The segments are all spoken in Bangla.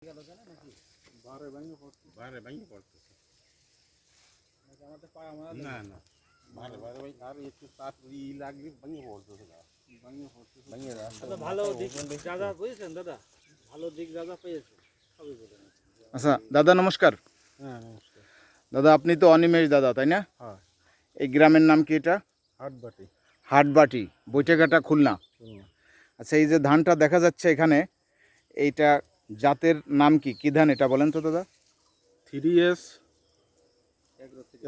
না না ভালো আর একটু তার লাগলে ভেঙে পড়তেছে না। ভালো দিক দাদা বুঝেছেন দাদা, ভালো দিক দাদা পেয়েছে সবই বলেন। আচ্ছা দাদা নমস্কার। হ্যাঁ নমস্কার। দাদা আপনি তো অনিমেষ দাদা তাই না? হ্যাঁ। এই গ্রামের নাম কি এটা? হাটবাটি। হাটবাটি, বৈঠাঘাটা, খুলনা। আচ্ছা এই যে ধানটা দেখা যাচ্ছে এখানে, এইটা জাতের নাম কি, কি ধান এটা বলেন তো দাদা? 3S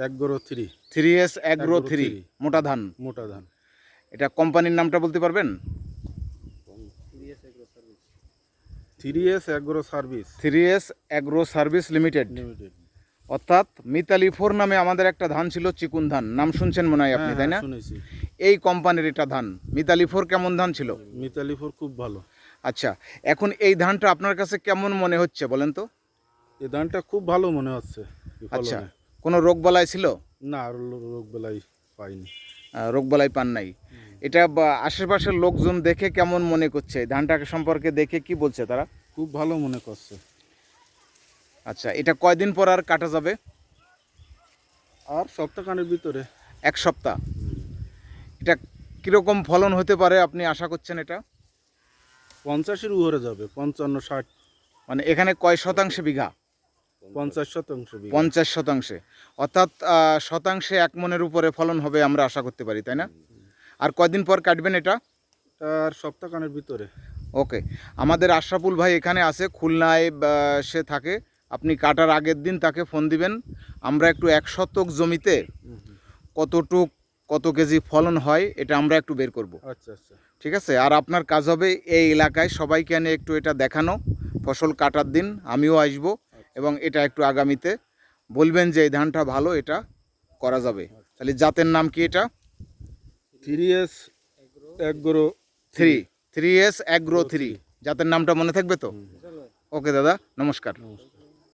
agro 3। 3S এগ্রো 3 মোটা ধান। মোটা ধান। এটা কোম্পানির নামটা বলতে পারবেন? 3S agro service. 3S agro service limited. অর্থাৎ মিতালি 4 নামে আমাদের একটা ধান ছিল, চিকুন ধান, নাম শুনছেন মনে হয় আপনি তাই না? শুনেছি। এই কোম্পানির এটা ধান। মিতালি 4 কেমন ধান ছিল? মিতালি 4 খুব ভালো। আচ্ছা এখন এই ধানটা আপনার কাছে কেমন মনে হচ্ছে বলেন তো? এই ধানটা খুব ভালো মনে হচ্ছে। আচ্ছা কোনো রোগবালাই ছিল? না, রোগ বেলাই পাইনি। রোগবালাই পান নাই। এটা আশেপাশের লোকজন দেখে কেমন মনে করছে, ধানটাকে সম্পর্কে দেখে কি বলছে তারা? খুব ভালো মনে করছে। আচ্ছা এটা কয়দিন পর আর কাটা যাবে? আর সপ্তাহখানেক ভিতরে। 1 সপ্তাহ। এটা কীরকম ফলন হতে পারে আপনি আশা করছেন? এটা 50-এর উপরে যাবে, 55-60। মানে এখানে কয় শতাংশে বিঘা? 50% বিঘা। 50 শতাংশে, অর্থাৎ শতাংশে 1 মনের উপরে ফলন হবে আমরা আশা করতে পারি তাই না? আর কয়দিন পর কাটবেন এটা? তার সপ্তাহখানেক ভিতরে। ওকে, আমাদের আশরাফুল ভাই এখানে আছে, খুলনায় সে থাকে। আপনি কাটার আগের দিন তাকে ফোন দিবেন, আমরা একটু 1 শতক জমিতে কত কেজি ফলন হয় এটা আমরা একটু বের করব। আচ্ছা আচ্ছা ঠিক আছে। আর আপনার কাজ হবে এই এলাকায় সবাইকে এনে একটু এটা দেখানো, ফসল কাটার দিন আমিও আসব এবং এটা একটু আগামীতে বলবেন যে এই ধানটা ভালো, এটা করা যাবে। তাহলে জাতের নাম কি এটা? 3S agro 3। 3S এগ্রো 3 জাতের নামটা মনে থাকবে তো? ওকে দাদা নমস্কার।